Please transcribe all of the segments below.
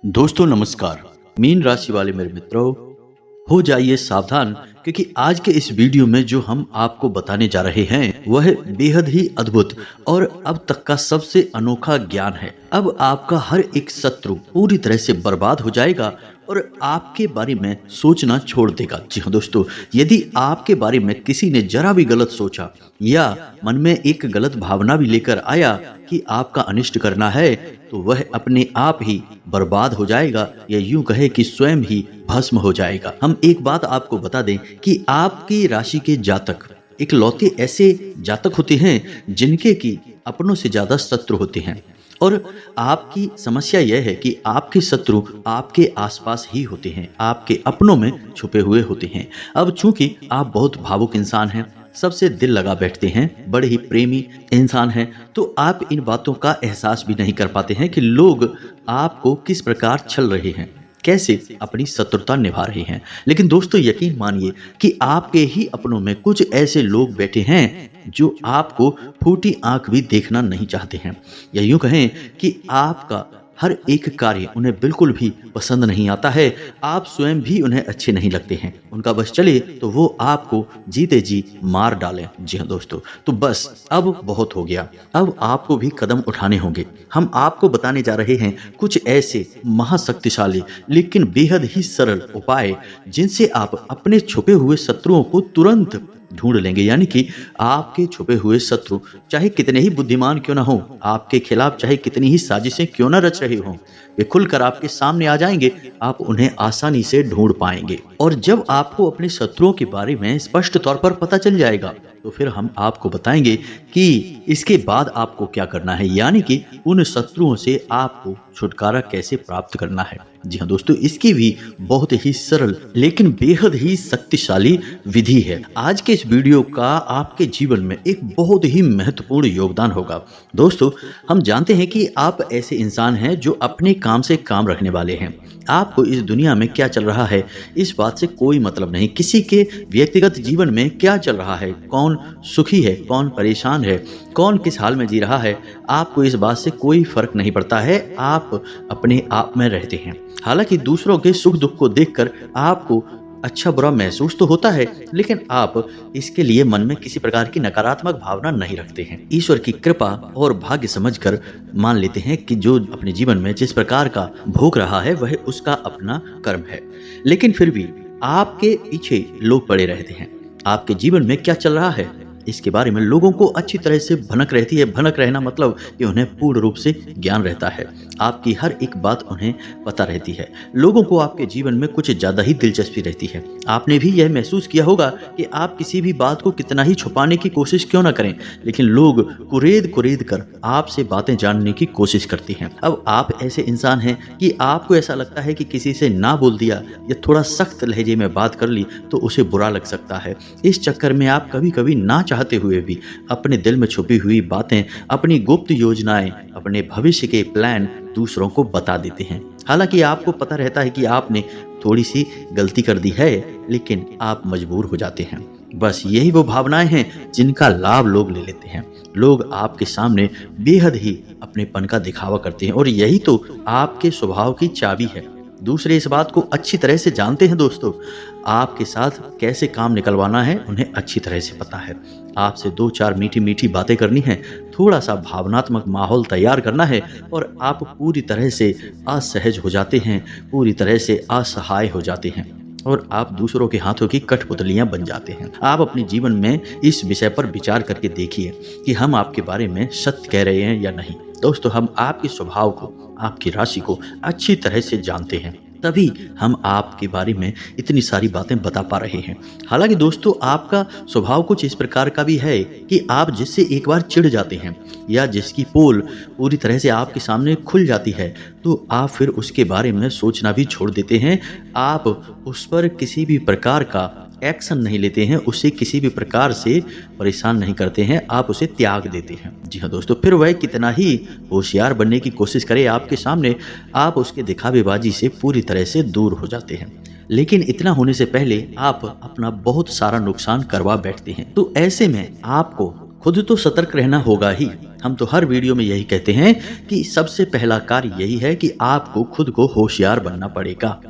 दोस्तों नमस्कार। मीन राशि वाले मेरे मित्रों, हो जाइए सावधान, क्योंकि आज के इस वीडियो में जो हम आपको बताने जा रहे हैं वह बेहद ही अद्भुत और अब तक का सबसे अनोखा ज्ञान है। अब आपका हर एक शत्रु पूरी तरह से बर्बाद हो जाएगा और आपके बारे में सोचना छोड़ देगा। जी हाँ दोस्तों, यदि आपके बारे में किसी ने जरा भी गलत सोचा या मन में एक गलत भावना भी लेकर आया कि आपका अनिष्ट करना है, तो वह अपने आप ही बर्बाद हो जाएगा या यूं कहे कि स्वयं ही भस्म हो जाएगा। हम एक बात आपको बता दें कि आपकी राशि के जातक इकलौते ऐसे जातक होते हैं जिनके की अपनों से ज्यादा शत्रु होते हैं, और आपकी समस्या यह है कि आपके शत्रु आपके आसपास ही होते हैं, आपके अपनों में छुपे हुए होते हैं। अब चूंकि आप बहुत भावुक इंसान हैं, सबसे दिल लगा बैठते हैं, बड़े ही प्रेमी इंसान हैं, तो आप इन बातों का एहसास भी नहीं कर पाते हैं कि लोग आपको किस प्रकार छल रहे हैं, कैसे अपनी शत्रुता निभा रहे हैं। लेकिन दोस्तों यकीन मानिए कि आपके ही अपनों में कुछ ऐसे लोग बैठे हैं जो आपको फूटी आंख भी देखना नहीं चाहते हैं, या यूं कहें कि आपका हर एक कार्य उन्हें बिल्कुल भी पसंद नहीं आता है। आप स्वयं भी उन्हें अच्छे नहीं लगते हैं। उनका बस चले तो वो आपको जीते जी मार डालें। जी हाँ दोस्तों, तो बस अब बहुत हो गया, अब आपको भी कदम उठाने होंगे। हम आपको बताने जा रहे हैं कुछ ऐसे महाशक्तिशाली लेकिन बेहद ही सरल उपाय जिनसे आप अपने छुपे हुए शत्रुओं को तुरंत ढूंढ लेंगे। यानी कि आपके छुपे हुए शत्रु चाहे कितने ही बुद्धिमान क्यों ना हो, आपके खिलाफ चाहे कितनी ही साजिशें क्यों ना रच रहे हों, वे खुलकर आपके सामने आ जाएंगे। आप उन्हें आसानी से ढूंढ पाएंगे, और जब आपको अपने शत्रुओं के बारे में स्पष्ट तौर पर पता चल जाएगा तो फिर हम आपको बताएंगे कि इसके बाद आपको क्या करना है, यानी कि उन शत्रुओं से आपको छुटकारा कैसे प्राप्त करना है। जी हाँ दोस्तों, इसकी भी बहुत ही सरल लेकिन बेहद ही शक्तिशाली विधि है। आज के इस वीडियो का आपके जीवन में एक बहुत ही महत्वपूर्ण योगदान होगा। दोस्तों, हम जानते हैं कि आप ऐसे इंसान हैं जो अपने काम से काम रखने वाले हैं। आपको इस दुनिया में क्या चल रहा है इस बात से कोई मतलब नहीं। किसी के व्यक्तिगत जीवन में क्या चल रहा है, कौन सुखी है, कौन परेशान है, कौन किस हाल में जी रहा है, आपको इस बात से कोई फर्क नहीं पड़ता है। आप अपने आप में रहते हैं। हालांकि दूसरों के सुख दुख को देखकर आपको अच्छा बुरा महसूस तो होता है, लेकिन आप इसके लिए मन में किसी प्रकार की नकारात्मक भावना नहीं रखते हैं। ईश्वर की कृपा और भाग्य समझकर मान लेते हैं कि जो अपने जीवन में जिस प्रकार का भोग रहा है वह उसका अपना कर्म है। लेकिन फिर भी आपके पीछे लोग पड़े रहते हैं। आपके जीवन में क्या चल रहा है इसके बारे में लोगों को अच्छी तरह से भनक रहती है। भनक रहना मतलब कि उन्हें पूर्ण रूप से ज्ञान रहता है। आपकी हर एक बात उन्हें पता रहती है। लोगों को आपके जीवन में कुछ ज़्यादा ही दिलचस्पी रहती है। आपने भी यह महसूस किया होगा कि आप किसी भी बात को कितना ही छुपाने की कोशिश क्यों ना करें, लेकिन लोग कुरेद कुरेद कर आपसे बातें जानने की कोशिश करते हैं। अब आप ऐसे इंसान हैं कि आपको ऐसा लगता है कि किसी से ना बोल दिया या थोड़ा सख्त लहजे में बात कर ली तो उसे बुरा लग सकता है। इस चक्कर में आप कभी कभी ना चाहते हुए भी अपने दिल में छुपी हुई बातें, अपनी गुप्त योजनाएं, अपने भविष्य के प्लान दूसरों को बता देते हैं। हालांकि आपको पता रहता है कि आपने थोड़ी सी गलती कर दी है, लेकिन आप मजबूर हो जाते हैं। बस यही वो भावनाएं हैं जिनका लाभ लोग ले लेते हैं। लोग आपके सामने बेहद ही अपनेपन का दिखावा करते हैं, और यही तो आपके स्वभाव की चाबी है। दूसरे इस बात को अच्छी तरह से जानते हैं। दोस्तों, आपके साथ कैसे काम निकलवाना है उन्हें अच्छी तरह से पता है। आपसे दो चार मीठी मीठी बातें करनी है, थोड़ा सा भावनात्मक माहौल तैयार करना है, और आप पूरी तरह से असहज हो जाते हैं, पूरी तरह से असहाय हो जाते हैं, और आप दूसरों के हाथों की कठपुतलियां बन जाते हैं। आप अपने जीवन में इस विषय पर विचार करके देखिए कि हम आपके बारे में सत्य कह रहे हैं या नहीं। दोस्तों, हम आपके स्वभाव को, आपकी राशि को अच्छी तरह से जानते हैं, तभी हम आपके बारे में इतनी सारी बातें बता पा रहे हैं। हालांकि दोस्तों, आपका स्वभाव कुछ इस प्रकार का भी है कि आप जिससे एक बार चिढ़ जाते हैं या जिसकी पोल पूरी तरह से आपके सामने खुल जाती है, तो आप फिर उसके बारे में सोचना भी छोड़ देते हैं। आप उस पर किसी भी प्रकार का एक्शन नहीं लेते हैं, उसे किसी भी प्रकार से परेशान नहीं करते हैं, आप उसे त्याग देते हैं। जी हाँ दोस्तों, फिर वह कितना ही होशियार बनने की कोशिश करे आपके सामने, आप उसके दिखावेबाजी से पूरी तरह से दूर हो जाते हैं। लेकिन इतना होने से पहले आप अपना बहुत सारा नुकसान करवा बैठते हैं। तो ऐसे में आपको खुद तो सतर्क रहना होगा ही। हम तो हर वीडियो में यही कहते हैं कि सबसे पहला कार्य यही है कि आपको खुद को होशियार बनना पड़ेगा।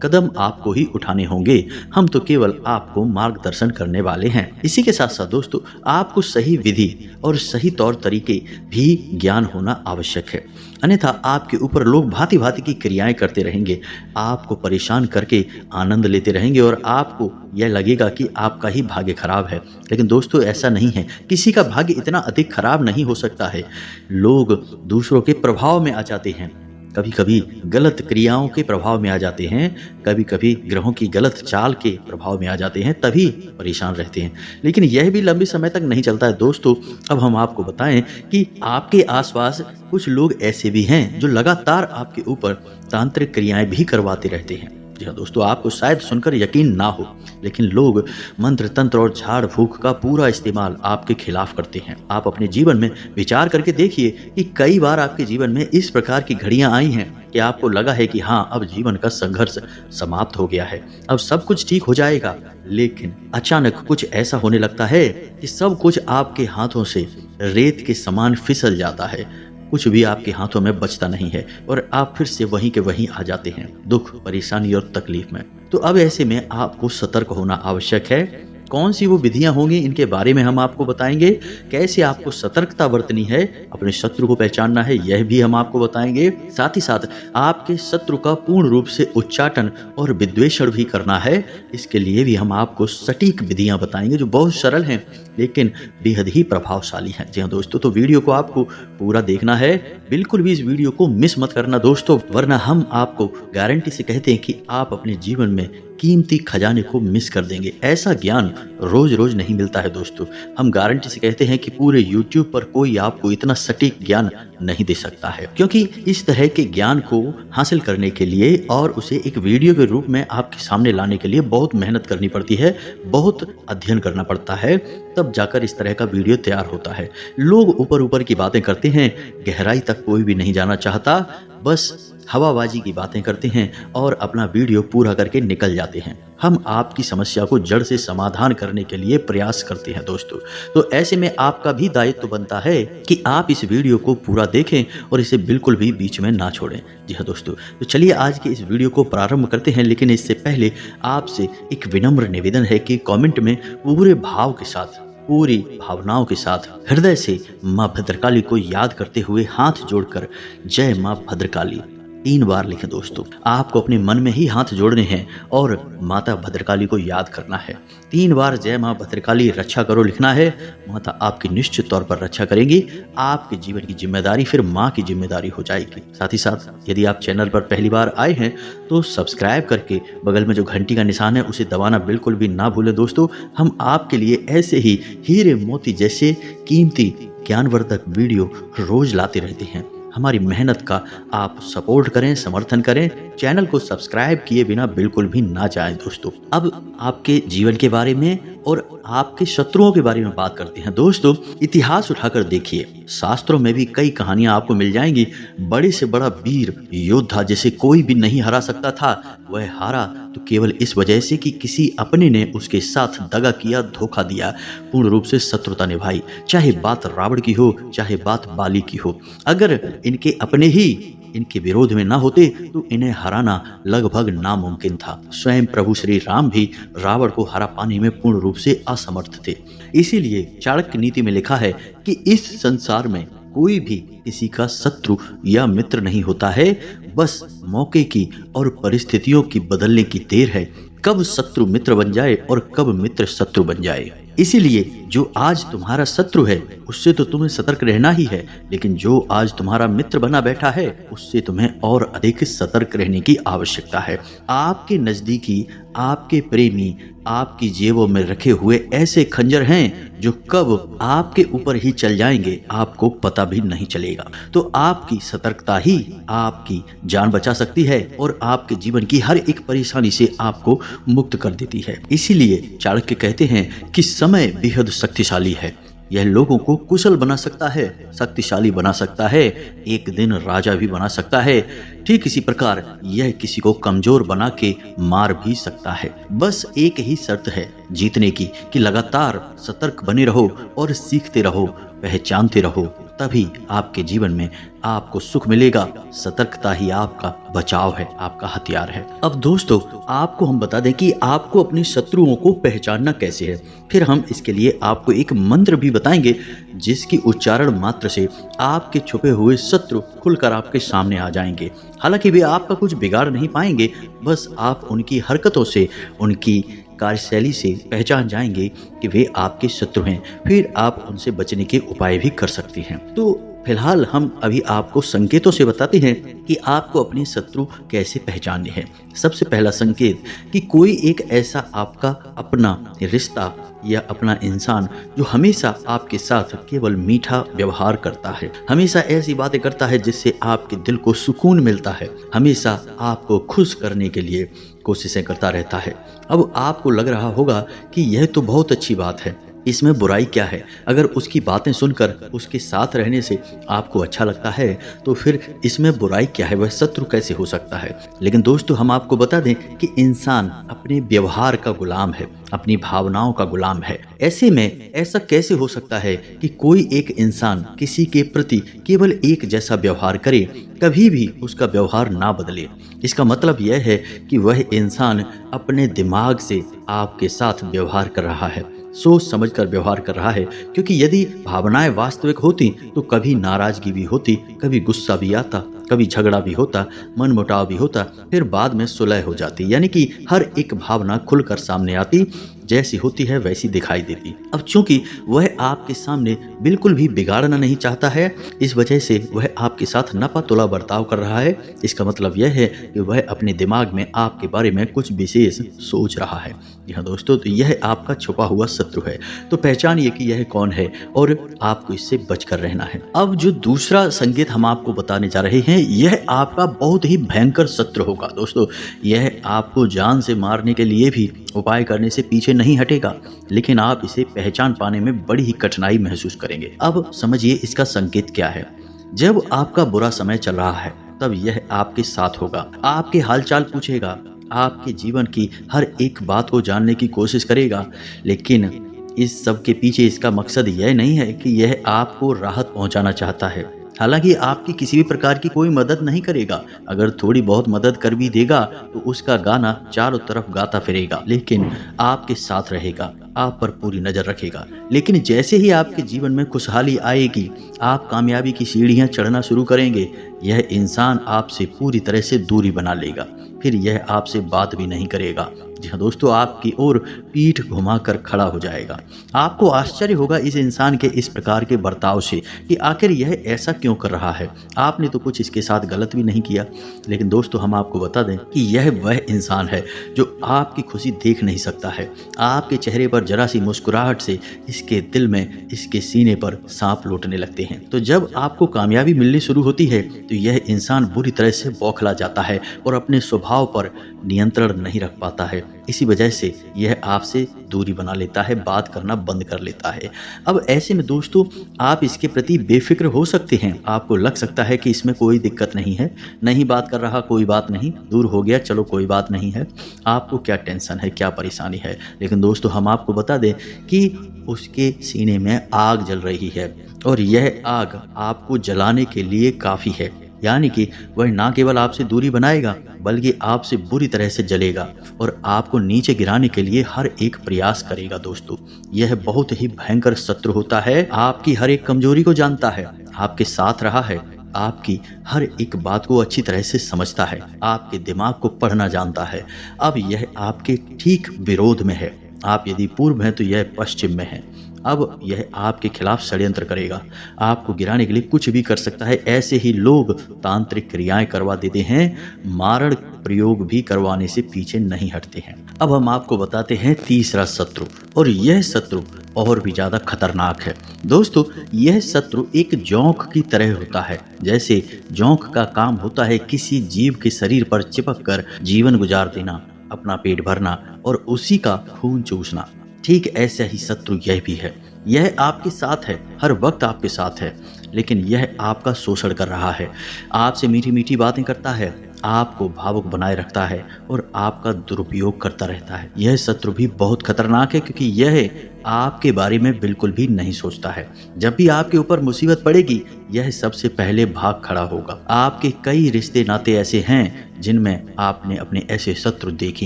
कदम आपको ही उठाने होंगे, हम तो केवल आपको मार्गदर्शन करने वाले हैं। इसी के साथ साथ दोस्तों, आपको सही विधि और सही तौर तरीके भी ज्ञान होना आवश्यक है, अन्यथा आपके ऊपर लोग भांति भांति की क्रियाएं करते रहेंगे, आपको परेशान करके आनंद लेते रहेंगे और आपको यह लगेगा कि आपका ही भाग्य खराब है। लेकिन दोस्तों ऐसा नहीं है, किसी का भाग्य इतना अधिक खराब नहीं हो सकता है। लोग दूसरों के प्रभाव में आ जाते हैं, कभी कभी गलत क्रियाओं के प्रभाव में आ जाते हैं, कभी कभी ग्रहों की गलत चाल के प्रभाव में आ जाते हैं, तभी परेशान रहते हैं। लेकिन यह भी लंबे समय तक नहीं चलता है दोस्तों। अब हम आपको बताएं कि आपके आसपास कुछ लोग ऐसे भी हैं जो लगातार आपके ऊपर तांत्रिक क्रियाएं भी करवाते रहते हैं। जी हाँ दोस्तों, आपको शायद सुनकर यकीन ना हो, लेकिन लोग मंत्र तंत्र और झाड़ फूक का पूरा इस्तेमाल आपके खिलाफ करते हैं। आप अपने जीवन में विचार करके देखिए कि कई बार आपके जीवन में इस प्रकार की घड़ियां आई हैं कि आपको लगा है कि हाँ, अब जीवन का संघर्ष समाप्त हो गया है, अब सब कुछ ठीक हो जाएगा। लेकिन अचानक कुछ ऐसा होने लगता है कि सब कुछ आपके हाथों से रेत के समान फिसल जाता है, कुछ भी आपके हाथों में बचता नहीं है और आप फिर से वहीं के वहीं आ जाते हैं, दुख, परेशानी और तकलीफ में। तो अब ऐसे में आपको सतर्क होना आवश्यक है। कौन सी वो विधियां होंगी, इनके बारे में हम आपको बताएंगे। कैसे आपको सतर्कता बरतनी है, अपने शत्रु को पहचानना है, यह भी हम आपको बताएंगे। साथ ही साथ आपके शत्रु का पूर्ण रूप से उच्चाटन और विद्वेषण भी करना है। इसके लिए भी हम आपको सटीक विधियां बताएंगे जो बहुत सरल हैं लेकिन बेहद ही प्रभावशाली हैं। जी हाँ दोस्तों, तो वीडियो को आपको पूरा देखना है, बिल्कुल भी इस वीडियो को मिस मत करना दोस्तों, वरना हम आपको गारंटी से कहते हैं कि आप अपने जीवन में कीमती खजाने को मिस कर देंगे। ऐसा ज्ञान रोज रोज नहीं मिलता है दोस्तों। हम गारंटी से कहते हैं कि पूरे YouTube पर कोई आपको इतना सटीक ज्ञान नहीं दे सकता है, क्योंकि इस तरह के ज्ञान को हासिल करने के लिए और उसे एक वीडियो के रूप में आपके सामने लाने के लिए बहुत मेहनत करनी पड़ती है, बहुत अध्ययन करना पड़ता है, तब जाकर इस तरह का वीडियो तैयार होता है। लोग ऊपर ऊपर की बातें करते हैं, गहराई तक कोई भी नहीं जाना चाहता, बस हवाबाजी की बातें करते हैं और अपना वीडियो पूरा करके निकल जाते हैं। हम आपकी समस्या को जड़ से समाधान करने के लिए प्रयास करते हैं दोस्तों। तो ऐसे में आपका भी दायित्व बनता है कि आप इस वीडियो को पूरा देखें और इसे बिल्कुल भी बीच में ना छोड़ें। जी हाँ दोस्तों, तो चलिए आज के इस वीडियो को प्रारंभ करते हैं। लेकिन इससे पहले आपसे एक विनम्र निवेदन है कि कमेंट में पूरे भाव के साथ, पूरी भावनाओं के साथ, हृदय से माँ भद्रकाली को याद करते हुए हाथ जोड़कर जय माँ भद्रकाली 3 बार लिखें दोस्तों। आपको अपने मन में ही हाथ जोड़ने हैं और माता भद्रकाली को याद करना है। 3 बार जय माँ भद्रकाली रक्षा करो लिखना है। माता आपकी निश्चित तौर पर रक्षा करेंगी। आपके जीवन की जिम्मेदारी फिर माँ की जिम्मेदारी हो जाएगी। साथ ही साथ यदि आप चैनल पर पहली बार आए हैं तो सब्सक्राइब करके बगल में जो घंटी का निशान है उसे दबाना बिल्कुल भी ना भूलें दोस्तों। हम आपके लिए ऐसे ही हीरे मोती जैसे कीमती ज्ञानवर्धक वीडियो रोज लाते रहते हैं। हमारी मेहनत का आप सपोर्ट करें, समर्थन करें, चैनल को सब्सक्राइब किए बिना बिल्कुल भी ना जाएं दोस्तों। अब आपके जीवन के बारे में और आपके शत्रुओं के बारे में बात करते हैं दोस्तों। इतिहास उठाकर देखिए, शास्त्रों में भी कई कहानियां आपको मिल जाएंगी। बड़े से बड़ा वीर योद्धा जिसे कोई भी नहीं हरा सकता था, वह हारा तो केवल इस वजह से कि किसी अपने ने उसके साथ दगा किया, धोखा दिया, पूर्ण रूप से शत्रुता निभाई। चाहे बात रावण की हो, चाहे बात बाली की हो, अगर इनके अपने ही इनके विरोध में ना होते तो इन्हें हराना लगभग नामुमकिन था। स्वयं प्रभु श्री राम भी रावण को हरा पाने में पूर्ण रूप से असमर्थ थे। इसीलिए चाणक्य नीति में लिखा है कि इस संसार में कोई भी किसी का शत्रु या मित्र नहीं होता है, बस मौके की और परिस्थितियों की बदलने की देर है, कब शत्रु मित्र बन जाए और कब मित्र शत्रु बन जाए। इसीलिए जो आज तुम्हारा शत्रु है उससे तो तुम्हें सतर्क रहना ही है, लेकिन जो आज तुम्हारा मित्र बना बैठा है उससे तुम्हें और अधिक सतर्क रहने की आवश्यकता है। आपके नजदीकी, आपके प्रेमी, आपकी जेबों में रखे हुए ऐसे खंजर हैं जो कब आपके ऊपर ही चल जाएंगे आपको पता भी नहीं चलेगा। तो आपकी सतर्कता ही आपकी जान बचा सकती है और आपके जीवन की हर एक परेशानी से आपको मुक्त कर देती है। इसीलिए चाणक्य कहते हैं कि समय बेहद शक्तिशाली है, यह लोगों को कुशल बना सकता है, शक्तिशाली बना सकता है, एक दिन राजा भी बना सकता है। ठीक इसी प्रकार यह किसी को कमजोर बना के मार भी सकता है। बस एक ही शर्त है जीतने की कि लगातार सतर्क बने रहो और सीखते रहो, पहचानते रहो, तभी आपके जीवन में आपको सुख मिलेगा। सतर्कता ही आपका बचाव है, आपका हथियार है। अब दोस्तों, आपको हम बता दें कि आपको अपने शत्रुओं को पहचानना कैसे है। फिर हम इसके लिए आपको एक मंत्र भी बताएंगे जिसकी उच्चारण मात्र से आपके छुपे हुए शत्रु खुलकर आपके सामने आ जाएंगे। हालांकि वे आपका कुछ बिगाड़ नहीं पाएंगे, बस आप उनकी हरकतों से, उनकी कार्यशैली से पहचान जाएंगे कि वे आपके शत्रु हैं। फिर आप उनसे बचने के उपाय भी कर सकते हैं। तो फिलहाल हम अभी आपको संकेतों से बताते हैं कि आपको अपने शत्रु कैसे पहचानने हैं। सबसे पहला संकेत कि कोई एक ऐसा आपका अपना रिश्ता या अपना इंसान जो हमेशा आपके साथ केवल मीठा व्यवहार करता है, हमेशा ऐसी बातें करता है जिससे आपके दिल को सुकून मिलता है, हमेशा आपको खुश करने के लिए कोशिशें करता रहता है। अब आपको लग रहा होगा कि यह तो बहुत अच्छी बात है, इसमें बुराई क्या है। अगर उसकी बातें सुनकर उसके साथ रहने से आपको अच्छा लगता है तो फिर इसमें बुराई क्या है, वह शत्रु कैसे हो सकता है। लेकिन दोस्तों, हम आपको बता दें कि इंसान अपने व्यवहार का गुलाम है, अपनी भावनाओं का गुलाम है। ऐसे में ऐसा कैसे हो सकता है कि कोई एक इंसान किसी के प्रति केवल एक जैसा व्यवहार करे, कभी भी उसका व्यवहार ना बदले। इसका मतलब यह है कि वह इंसान अपने दिमाग से आपके साथ व्यवहार कर रहा है, सोच समझकर व्यवहार कर रहा है। क्योंकि यदि भावनाएं वास्तविक होती तो कभी नाराजगी भी होती, कभी गुस्सा भी आता, कभी झगड़ा भी होता, मनमुटाव भी होता, फिर बाद में सुलह हो जाती। यानी कि हर एक भावना खुलकर सामने आती, जैसी होती है वैसी दिखाई देती। अब चूंकि वह आपके सामने बिल्कुल भी बिगाड़ना नहीं चाहता है, इस वजह से वह आपके साथ नपा-तुला बर्ताव कर रहा है। इसका मतलब यह है कि वह अपने दिमाग में आपके बारे में कुछ विशेष सोच रहा है। जी हाँ दोस्तों, तो यह आपका छुपा हुआ शत्रु है। तो पहचानिए कि यह कौन है और आपको इससे बचकर रहना है। अब जो दूसरा संकेत हम आपको बताने जा रहे हैं, यह आपका बहुत ही भयंकर शत्रु होगा। दोस्तों, यह आपको जान से मारने के लिए भी उपाय करने से पीछे नहीं हटेगा, लेकिन आप इसे पहचान पाने में बड़ी ही कठिनाई महसूस करेंगे। अब समझिए इसका संकेत क्या है। जब आपका बुरा समय चल रहा है तब यह आपके साथ होगा, आपके हालचाल पूछेगा, आपके जीवन की हर एक बात को जानने की कोशिश करेगा। लेकिन इस सब के पीछे इसका मकसद यह नहीं है कि यह आपको राहत पहुंचाना चाहता है। हालांकि आपकी किसी भी प्रकार की कोई मदद नहीं करेगा। अगर थोड़ी बहुत मदद कर भी देगा तो उसका गाना चारों तरफ गाता फिरेगा, लेकिन आपके साथ रहेगा, आप पर पूरी नजर रखेगा। लेकिन जैसे ही आपके जीवन में खुशहाली आएगी, आप कामयाबी की सीढ़ियां चढ़ना शुरू करेंगे, यह इंसान आपसे पूरी तरह से दूरी बना लेगा। फिर यह आपसे बात भी नहीं करेगा। जी हाँ दोस्तों, आपकी ओर पीठ घुमाकर खड़ा हो जाएगा। आपको आश्चर्य होगा इस इंसान के इस प्रकार के बर्ताव से कि आखिर यह ऐसा क्यों कर रहा है। आपने तो कुछ इसके साथ गलत भी नहीं किया। लेकिन दोस्तों, हम आपको बता दें कि यह वह इंसान है जो आपकी खुशी देख नहीं सकता है। आपके चेहरे पर जरा सी मुस्कुराहट से इसके दिल में, इसके सीने पर सांप लौटने लगते हैं। तो जब आपको कामयाबी मिलनी शुरू होती है तो यह इंसान बुरी तरह से बौखला जाता है और अपने स्वभाव पर नियंत्रण नहीं रख पाता है। इसी वजह से यह आपसे दूरी बना लेता है, बात करना बंद कर लेता है। अब ऐसे में दोस्तों, आप इसके प्रति बेफिक्र हो सकते हैं। आपको लग सकता है कि इसमें कोई दिक्कत नहीं है, नहीं बात कर रहा, कोई बात नहीं, दूर हो गया, चलो कोई बात नहीं है, आपको क्या टेंशन है, क्या परेशानी है। लेकिन दोस्तों, हम आपको बता दें कि उसके सीने में आग जल रही है और यह आग आपको जलाने के लिए काफ़ी है। यानी कि वह ना केवल आपसे दूरी बनाएगा बल्कि आपसे बुरी तरह से जलेगा और आपको नीचे गिराने के लिए हर एक प्रयास करेगा। दोस्तों, यह बहुत ही भयंकर शत्रु होता है, आपकी हर एक कमजोरी को जानता है, आपके साथ रहा है, आपकी हर एक बात को अच्छी तरह से समझता है, आपके दिमाग को पढ़ना जानता है। अब यह आपके ठीक विरोध में है। आप यदि पूर्व हैं तो यह पश्चिम में है। अब यह आपके खिलाफ षड्यंत्र करेगा, आपको गिराने के लिए कुछ भी कर सकता है। ऐसे ही लोग तांत्रिक क्रियाएं करवा देते हैं, मारण प्रयोग भी करवाने से पीछे नहीं हटते हैं। अब हम आपको बताते हैं तीसरा शत्रु, और यह शत्रु और भी ज्यादा खतरनाक है। दोस्तों, यह शत्रु एक जोंक की तरह होता है। जैसे जोंक का काम होता है किसी जीव के शरीर पर चिपक कर जीवन गुजार देना, अपना पेट भरना और उसी का खून चूसना, ठीक ऐसा ही शत्रु यह भी है। यह आपके साथ है, हर वक्त आपके साथ है, लेकिन यह आपका शोषण कर रहा है, आपसे मीठी मीठी बातें करता है, आपको भावुक बनाए रखता है और आपका दुरुपयोग करता रहता है। यह शत्रु भी बहुत खतरनाक है, क्योंकि यह आपके बारे में बिल्कुल भी नहीं सोचता है। जब भी आपके ऊपर मुसीबत पड़ेगी, यह सबसे पहले भाग खड़ा होगा। आपके कई रिश्ते नाते ऐसे हैं जिनमें आपने अपने ऐसे शत्रु देखे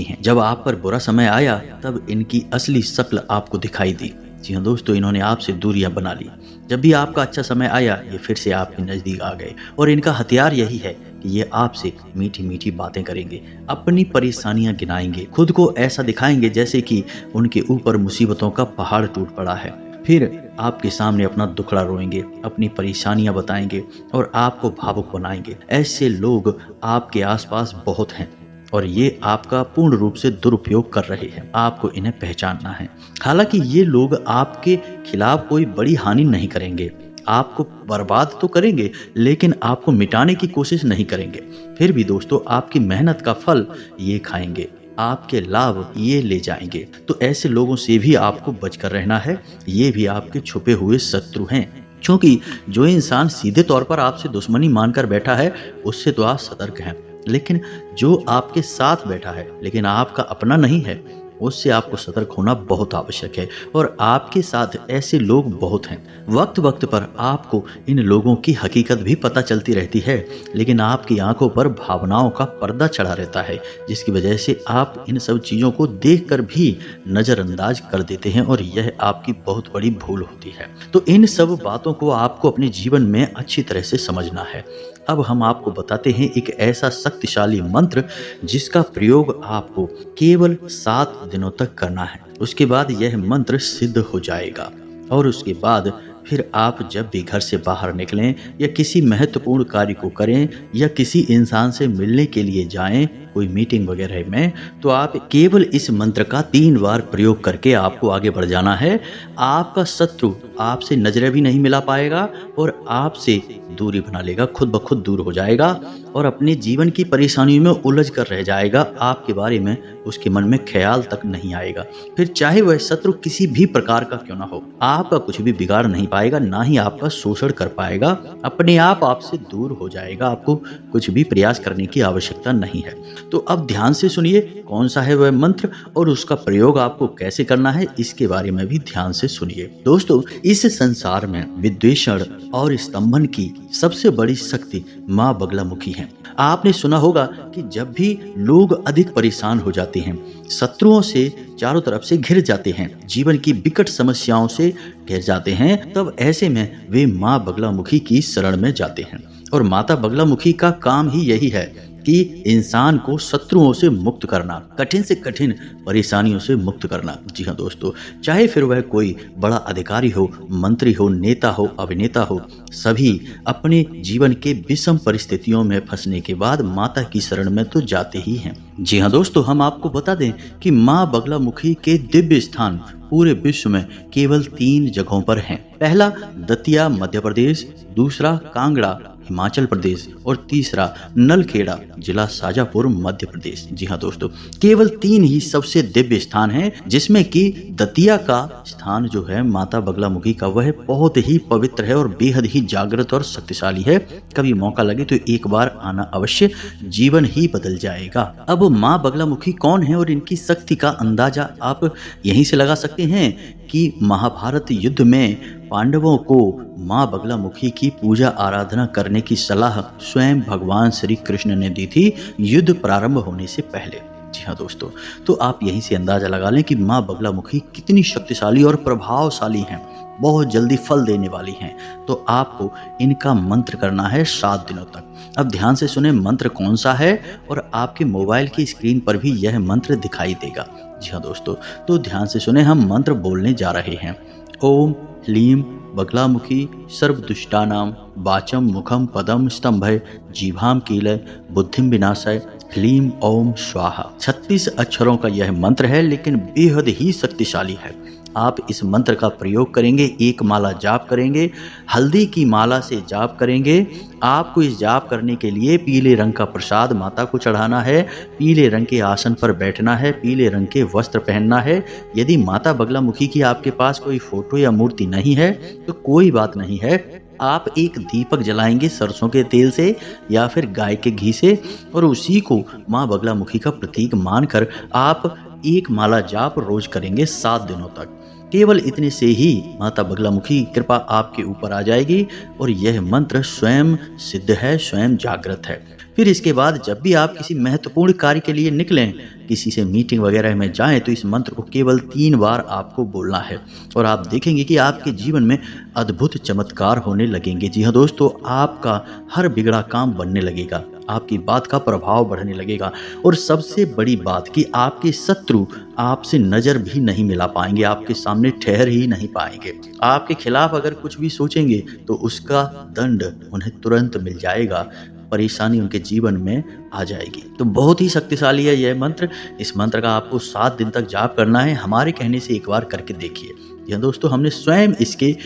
हैं। जब आप पर बुरा समय आया, तब इनकी असली शक्ल आपको दिखाई दी। जी हाँ दोस्तों, इन्होंने आपसे दूरियां बना ली। जब भी आपका अच्छा समय आया, ये फिर से आपके नजदीक आ गए और इनका हथियार यही है कि ये आपसे मीठी मीठी बातें करेंगे, अपनी परेशानियां गिनाएंगे, खुद को ऐसा दिखाएंगे जैसे कि उनके ऊपर मुसीबतों का पहाड़ टूट पड़ा है। फिर आपके सामने अपना दुखड़ा रोएंगे, अपनी परेशानियां बताएंगे और आपको भावुक बनाएंगे। ऐसे लोग आपके आसपास बहुत हैं और ये आपका पूर्ण रूप से दुरुपयोग कर रहे हैं। आपको इन्हें पहचानना है। हालांकि ये लोग आपके खिलाफ कोई बड़ी हानि नहीं करेंगे, आपको बर्बाद तो करेंगे, लेकिन आपको मिटाने की कोशिश नहीं करेंगे। फिर भी दोस्तों, आपकी मेहनत का फल ये खाएंगे, आपके लाभ ये ले जाएंगे। तो ऐसे लोगों से भी आपको बचकर रहना है। ये भी आपके छुपे हुए शत्रु हैं, क्योंकि जो इंसान सीधे तौर पर आपसे दुश्मनी मानकर बैठा है, उससे तो आप सतर्क हैं, लेकिन जो आपके साथ बैठा है लेकिन आपका अपना नहीं है, उससे आपको सतर्क होना बहुत आवश्यक है। और आपके साथ ऐसे लोग बहुत हैं। वक्त वक्त पर आपको इन लोगों की हकीकत भी पता चलती रहती है, लेकिन आपकी आंखों पर भावनाओं का पर्दा चढ़ा रहता है, जिसकी वजह से आप इन सब चीज़ों को देखकर भी नज़रअंदाज कर देते हैं और यह आपकी बहुत बड़ी भूल होती है। तो इन सब बातों को आपको अपने जीवन में अच्छी तरह से समझना है। अब हम आपको बताते हैं एक ऐसा शक्तिशाली मंत्र जिसका प्रयोग आपको केवल 7 दिनों तक करना है। उसके बाद यह मंत्र सिद्ध हो जाएगा और उसके बाद फिर आप जब भी घर से बाहर निकलें या किसी महत्वपूर्ण कार्य को करें या किसी इंसान से मिलने के लिए जाएं, कोई मीटिंग वगैरह में, तो आप केवल इस मंत्र का 3 बार प्रयोग करके आपको आगे बढ़ जाना है। आपका शत्रु आपसे नजरें भी नहीं मिला पाएगा और आपसे दूरी बना लेगा, खुद ब खुद दूर हो जाएगा और अपने जीवन की परेशानियों में उलझ कर रह जाएगा। आपके बारे में उसके मन में ख्याल तक नहीं आएगा। फिर चाहे वह शत्रु किसी भी प्रकार का क्यों ना हो, आपका कुछ भी बिगाड़ नहीं पाएगा, ना ही आपका शोषण कर पाएगा। अपने आप आपसे दूर हो जाएगा। आपको कुछ भी प्रयास करने की आवश्यकता नहीं है। तो अब ध्यान से सुनिए कौन सा है वह मंत्र और उसका प्रयोग आपको कैसे करना है, इसके बारे में भी ध्यान से सुनिए। दोस्तों, इस संसार में विद्वेषण और स्तंभन की सबसे बड़ी शक्ति माँ बगलामुखी है। आपने सुना होगा कि जब भी लोग अधिक परेशान हो जाते हैं, शत्रुओं से चारों तरफ से घिर जाते हैं, जीवन की विकट समस्याओं से घिर जाते हैं, तब ऐसे में वे माँ बगलामुखी की शरण में जाते हैं। और माता बगलामुखी का काम ही यही है कि इंसान को शत्रुओं से मुक्त करना, कठिन से कठिन परेशानियों से मुक्त करना। जी हाँ दोस्तों, चाहे फिर वह कोई बड़ा अधिकारी हो, मंत्री हो, नेता हो, अभिनेता हो, सभी अपने जीवन के विषम परिस्थितियों में फंसने के बाद माता की शरण में तो जाते ही हैं। जी हाँ दोस्तों, हम आपको बता दें कि माँ बगलामुखी के दिव्य स्थान पूरे विश्व में केवल 3 जगहों पर हैं। पहला दतिया मध्य प्रदेश, दूसरा कांगड़ा हिमाचल प्रदेश और तीसरा नलखेड़ा जिला शाजापुर मध्य प्रदेश। जी हाँ दोस्तों, केवल 3 ही सबसे दिव्य स्थान हैं, जिसमें कि दतिया का स्थान जो है माता बगलामुखी का, वह बहुत ही पवित्र है और बेहद ही जागृत और शक्तिशाली है। कभी मौका लगे तो एक बार आना अवश्य, जीवन ही बदल जाएगा। अब माँ बगलामुखी कौन है और इनकी शक्ति का अंदाजा आप यहीं से लगा सकते हैं कि महाभारत युद्ध में पांडवों को माँ बगलामुखी की पूजा आराधना करने की सलाह स्वयं भगवान श्री कृष्ण ने दी थी युद्ध प्रारंभ होने से पहले। जी हाँ दोस्तों, तो आप यहीं से अंदाजा लगा लें कि माँ बगलामुखी कितनी शक्तिशाली और प्रभावशाली हैं, बहुत जल्दी फल देने वाली हैं। तो आपको इनका मंत्र करना है 7 दिनों तक। अब ध्यान से सुने मंत्र कौन सा है, और आपके मोबाइल की स्क्रीन पर भी यह मंत्र दिखाई देगा। जी हाँ दोस्तों, तो ध्यान से सुने, हम मंत्र बोलने जा रहे हैं। ओम ह्लीं बगलामुखी सर्वदुष्टानां वाचं मुखं पदं स्तंभय जीभां कीलय बुद्धिं विनाशय ह्लीं ओम स्वाहा। 36 अक्षरों का यह मंत्र है, लेकिन बेहद ही शक्तिशाली है। आप इस मंत्र का प्रयोग करेंगे, एक माला जाप करेंगे, हल्दी की माला से जाप करेंगे। आपको इस जाप करने के लिए पीले रंग का प्रसाद माता को चढ़ाना है, पीले रंग के आसन पर बैठना है, पीले रंग के वस्त्र पहनना है। यदि माता बगलामुखी की आपके पास कोई फोटो या मूर्ति नहीं है तो कोई बात नहीं है, आप एक दीपक जलाएंगे सरसों के तेल से या फिर गाय के घी से, और उसी को माँ बगलामुखी का प्रतीक मानकर आप एक माला जाप रोज करेंगे 7 दिनों तक। केवल इतने से ही माता बगलामुखी कृपा आपके ऊपर आ जाएगी और यह मंत्र स्वयं सिद्ध है, स्वयं जागृत है। फिर इसके बाद जब भी आप किसी महत्वपूर्ण कार्य के लिए निकलें, किसी से मीटिंग वगैरह में जाएं, तो इस मंत्र को केवल 3 बार आपको बोलना है और आप देखेंगे कि आपके जीवन में अद्भुत चमत्कार होने लगेंगे। जी हाँ दोस्तों, आपका हर बिगड़ा काम बनने लगेगा, आपकी बात का प्रभाव बढ़ने लगेगा और सबसे बड़ी बात कि आपके शत्रु आपसे नज़र भी नहीं मिला पाएंगे, आपके सामने ठहर ही नहीं पाएंगे। आपके खिलाफ अगर कुछ भी सोचेंगे तो उसका दंड उन्हें तुरंत मिल जाएगा, परेशानी उनके जीवन में आ जाएगी। तो बहुत ही शक्तिशाली है यह मंत्र। इस मंत्र का आपको 7 दिन तक जाप करना है। हमारे कहने से एक बार करके देखिए। यह दोस्तों, हमने स्वयं इसके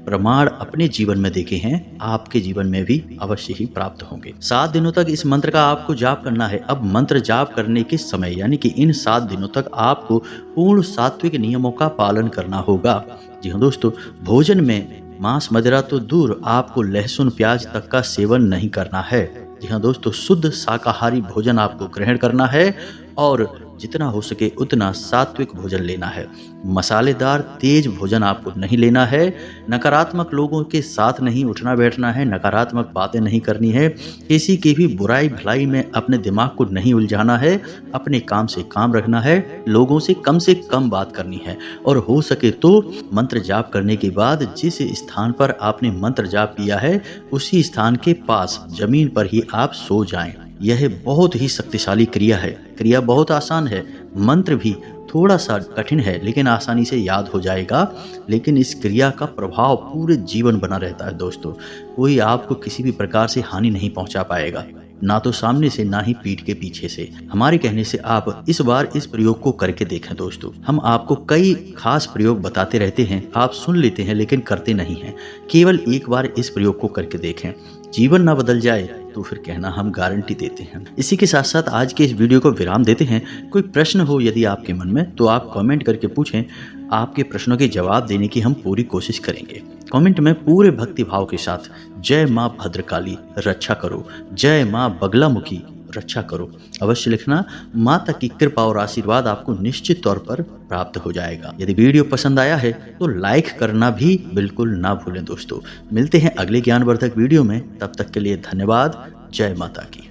प्रमाण अपने जीवन में देखे हैं, आपके जीवन में भी अवश्य ही प्राप्त होंगे। 7 दिनों तक इस मंत्र का आपको जाप करना है। अब मंत्र जाप करने के समय यानी कि इन 7 दिनों तक आपको पूर्ण सात्विक नियमों का पालन करना होगा। जी हाँ दोस्तों, भोजन में मांस मदिरा तो दूर, आपको लहसुन प्याज तक का सेवन नहीं करना है। जी हाँ दोस्तों, शुद्ध शाकाहारी भोजन आपको ग्रहण करना है और जितना हो सके उतना सात्विक भोजन लेना है। मसालेदार तेज भोजन आपको नहीं लेना है। नकारात्मक लोगों के साथ नहीं उठना बैठना है, नकारात्मक बातें नहीं करनी है, किसी की भी बुराई भलाई में अपने दिमाग को नहीं उलझाना है, अपने काम से काम रखना है, लोगों से कम बात करनी है और हो सके तो मंत्र जाप करने के बाद जिस स्थान पर आपने मंत्र जाप किया है उसी स्थान के पास जमीन पर ही आप सो जाएं। यह बहुत ही शक्तिशाली क्रिया है। क्रिया बहुत आसान है, मंत्र भी थोड़ा सा कठिन है लेकिन आसानी से याद हो जाएगा। लेकिन इस क्रिया का प्रभाव पूरे जीवन बना रहता है दोस्तों। कोई आपको किसी भी प्रकार से हानि नहीं पहुंचा पाएगा, ना तो सामने से ना ही पीठ के पीछे से। हमारे कहने से आप इस बार इस प्रयोग को करके देखें दोस्तों। हम आपको कई खास प्रयोग बताते रहते हैं, आप सुन लेते हैं लेकिन करते नहीं हैं। केवल एक बार इस प्रयोग को करके देखें, जीवन ना बदल जाए तो फिर कहना हम गारंटी देते हैं। इसी के साथ साथ आज के इस वीडियो को विराम देते हैं। कोई प्रश्न हो यदि आपके मन में तो आप कमेंट करके पूछें, आपके प्रश्नों के जवाब देने की हम पूरी कोशिश करेंगे। कमेंट में पूरे भक्ति भाव के साथ जय माँ भद्रकाली रक्षा करो, जय माँ बगलामुखी रक्षा करो अवश्य लिखना। माता की कृपा और आशीर्वाद आपको निश्चित तौर पर प्राप्त हो जाएगा। यदि वीडियो पसंद आया है तो लाइक करना भी बिल्कुल ना भूलें दोस्तों। मिलते हैं अगले ज्ञानवर्धक वीडियो में, तब तक के लिए धन्यवाद। जय माता की।